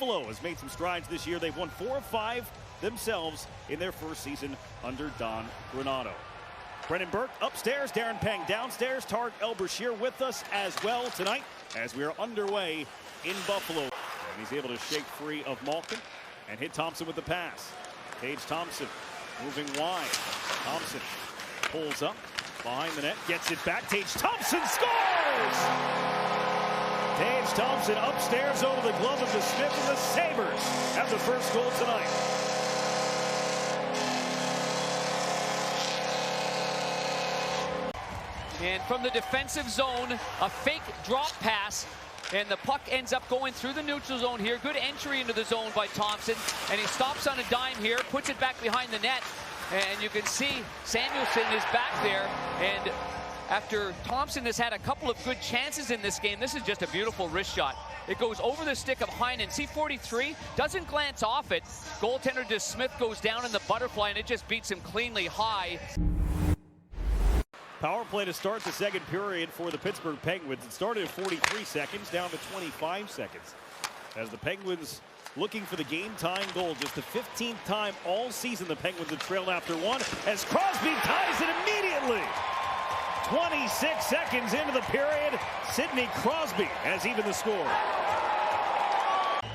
Buffalo has made some strides this year. They've won 4 of 5 themselves in their first season under Don Granato. Brendan Burke upstairs, Darren Pang downstairs. Tarek El-Bashir with us as well tonight as we are underway in Buffalo. And he's able to shake free of Malkin and hit Thompson with the pass. Tage Thompson moving wide. Thompson pulls up behind the net, gets it back. Tage Thompson scores! Tage Thompson upstairs over the glove of the Smith, and the Sabres have the first goal tonight. And from the defensive zone, a fake drop pass, and the puck ends up going through the neutral zone here. Good entry into the zone by Thompson, and he stops on a dime here, puts it back behind the net, and you can see Samuelson is back there. And after Thompson has had a couple of good chances in this game, this is just a beautiful wrist shot. It goes over the stick of Heinen. C43 doesn't glance off it. Goaltender Smith goes down in the butterfly, and it just beats him cleanly high. Power play to start the second period for the Pittsburgh Penguins. It started at 43 seconds, down to 25 seconds. As the Penguins looking for the game-time goal. Just the 15th time all season the Penguins have trailed after one, as Crosby ties it immediately. 26 seconds into the period, Sidney Crosby has even the score.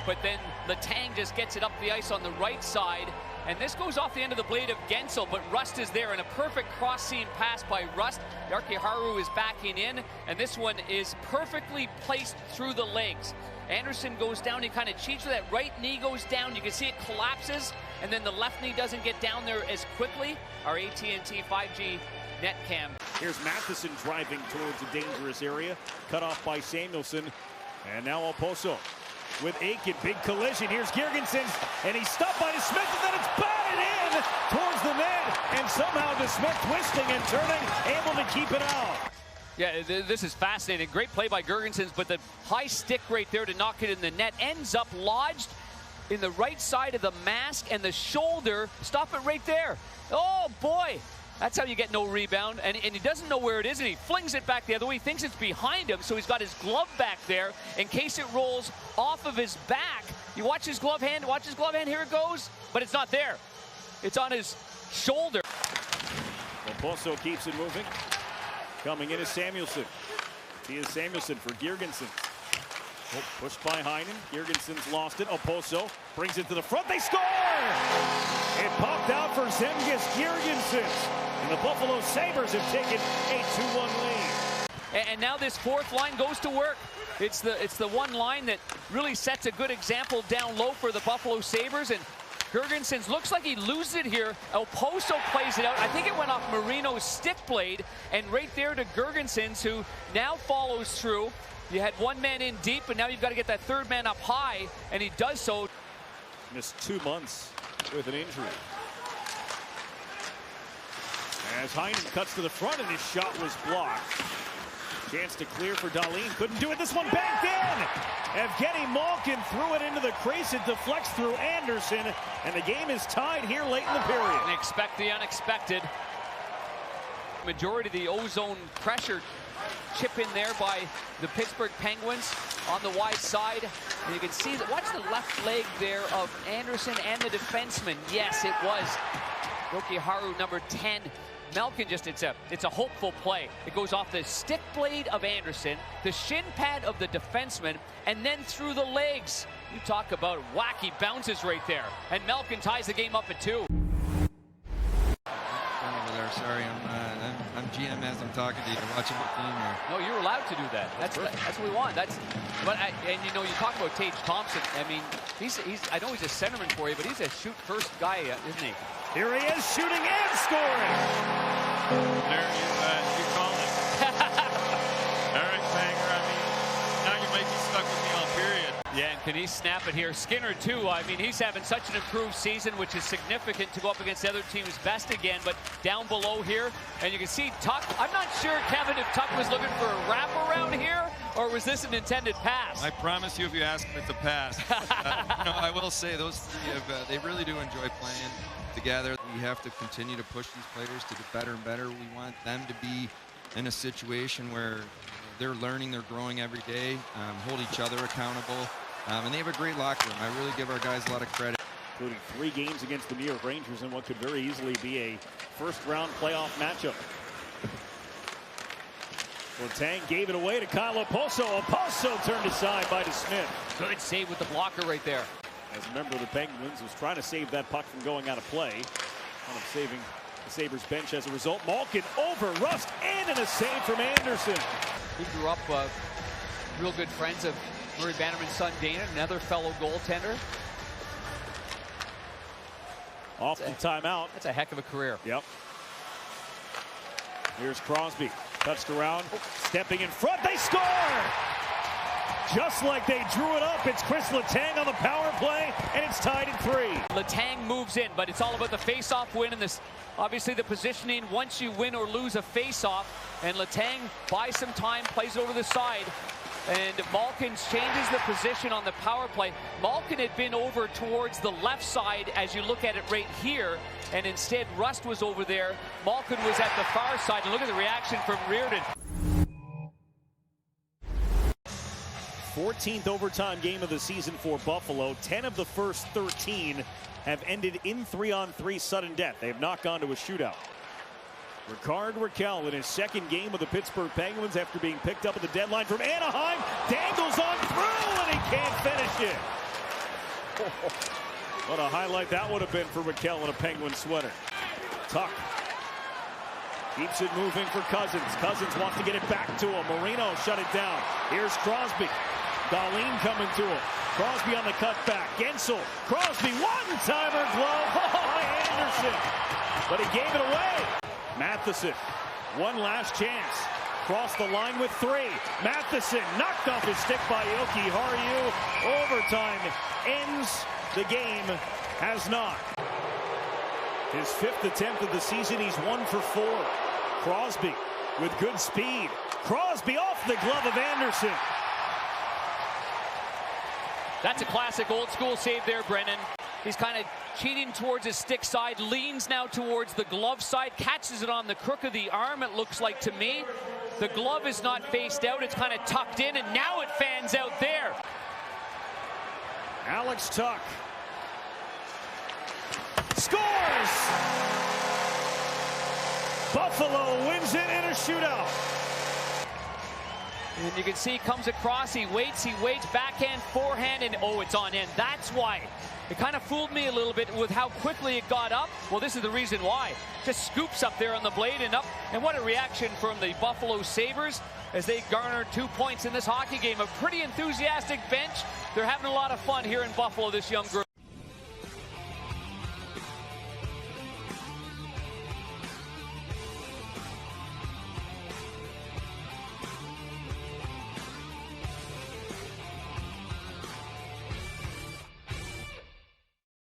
But then Letang just gets it up the ice on the right side, and this goes off the end of the blade of Gensel, but Rust is there, and a perfect cross-seam pass by Rust. Yarki-Haru is backing in, and this one is perfectly placed through the legs. Anderson goes down, he kind of cheats with that right knee goes down. You can see it collapses, and then the left knee doesn't get down there as quickly. Our AT&T 5G net cam. Here's Matheson driving towards a dangerous area, cut off by Samuelson, and now Oposo with Aiken, big collision. Here's Girgensson, and he's stopped by Smith, and then it's batted in towards the net, and somehow Smith twisting and turning, able to keep it out. Yeah, this is fascinating. Great play by Girgensson, but the high stick right there to knock it in the net ends up lodged in the right side of the mask and the shoulder. Stop it right there. Oh, boy. That's how you get no rebound, and he doesn't know where it is, and he flings it back the other way. He thinks it's behind him, so he's got his glove back there in case it rolls off of his back. You watch his glove hand, here it goes, but it's not there. It's on his shoulder. Oposo keeps it moving. Coming in is Samuelson. He is Samuelson for Girgensson. Oh, pushed by Heinen. Girgensson's lost it. Oposo brings it to the front. They score! It popped out for Zemgus Girgensson. And the Buffalo Sabres have taken a 2-1 lead. And now this fourth line goes to work. It's the one line that really sets a good example down low for the Buffalo Sabres. And Girgensson looks like he loses it here. Oposo plays it out. I think it went off Marino's stick blade. And right there to Girgensson, who now follows through. You had one man in deep, but now you've got to get that third man up high, and he does so. Missed 2 months with an injury. As Heinen cuts to the front, and his shot was blocked. Chance to clear for Dahlin. Couldn't do it. This one banked in. Evgeny Malkin threw it into the crease. It deflects through Anderson, and the game is tied here late in the period. And expect the unexpected. Majority of the ozone pressure chip in there by the Pittsburgh Penguins on the wide side. And you can see that, watch the left leg there of Anderson and the defenseman. Yes, it was Yarki-Haru, number 10. Malkin just, it's a hopeful play. It goes off the stick blade of Anderson, the shin pad of the defenseman, and then through the legs. You talk about wacky bounces right there. And Malkin ties the game up at 2. Sorry, I'm GM as I'm talking to you, watching the team here. No, you're allowed to do that. That's what we want. And you know, you talk about Tage Thompson. I mean, he's I know he's a centerman for you, but he's a shoot first guy, isn't he? Here he is, shooting and scoring. There you call it. All right, Sanger. I mean, now you might be stuck with me on period. Yeah, and can he snap it here? Skinner, too. I mean, he's having such an improved season, which is significant to go up against the other team's best again. But down below here, and you can see Tuck. I'm not sure, Kevin, if Tuck was looking for a wraparound here, or was this an intended pass? I promise you, if you ask him, it's a pass. You know, I will say those three they really do enjoy playing together. We have to continue to push these players to get better and better. We want them to be in a situation where they're learning, they're growing every day, hold each other accountable, And they have a great locker room. I really give our guys a lot of credit. Including 3 games against the New York Rangers in what could very easily be a first-round playoff matchup. Letang gave it away to Kyle Oposo. Oposo turned aside by DeSmith. Good save with the blocker right there. As a member of the Penguins, was trying to save that puck from going out of play. Kind of saving the Sabres bench as a result. Malkin over Rust and a save from Anderson. He grew up real good friends of Murray Bannerman's son Dana, another fellow goaltender. Off the timeout. That's a heck of a career. Yep. Here's Crosby. Touched around. Stepping in front. They score! Just like they drew it up. It's Chris Letang on the power play, and it's tied at 3. Letang moves in, but it's all about the face-off win and this, obviously the positioning once you win or lose a face-off. And Letang buys some time, plays it over the side. And Malkin changes the position on the power play. Malkin had been over towards the left side as you look at it right here, and instead Rust was over there. Malkin was at the far side, and look at the reaction from Reardon. 14th overtime game of the season for Buffalo. 10 of the first 13 have ended in 3-on-3 sudden death. They have not gone to a shootout. Rickard Rakell in his second game with the Pittsburgh Penguins after being picked up at the deadline from Anaheim. Dangles on through, and he can't finish it. What a highlight that would have been for Rakell in a Penguin sweater. Tuck keeps it moving for Cousins. Cousins wants to get it back to him. Marino shut it down. Here's Crosby. Darlene coming to him. Crosby on the cutback. Gensel. Crosby, one-timer glove by Anderson. But he gave it away. Matheson, one last chance. Crossed the line with 3. Matheson knocked off his stick by Ilki Harju. Overtime ends. The game has not. His 5th attempt of the season. He's 1 for 4. Crosby with good speed. Crosby off the glove of Anderson. That's a classic old school save there, Brennan. He's kind of cheating towards his stick side, leans now towards the glove side, catches it on the crook of the arm, it looks like to me. The glove is not faced out, it's kind of tucked in, and now it fans out there. Alex Tuck scores! Buffalo wins it in a shootout. And you can see he comes across, he waits, backhand, forehand, and oh, it's on end. That's why. It kind of fooled me a little bit with how quickly it got up. Well, this is the reason why. Just scoops up there on the blade and up. And what a reaction from the Buffalo Sabres as they garner 2 points in this hockey game. A pretty enthusiastic bench. They're having a lot of fun here in Buffalo, this young group.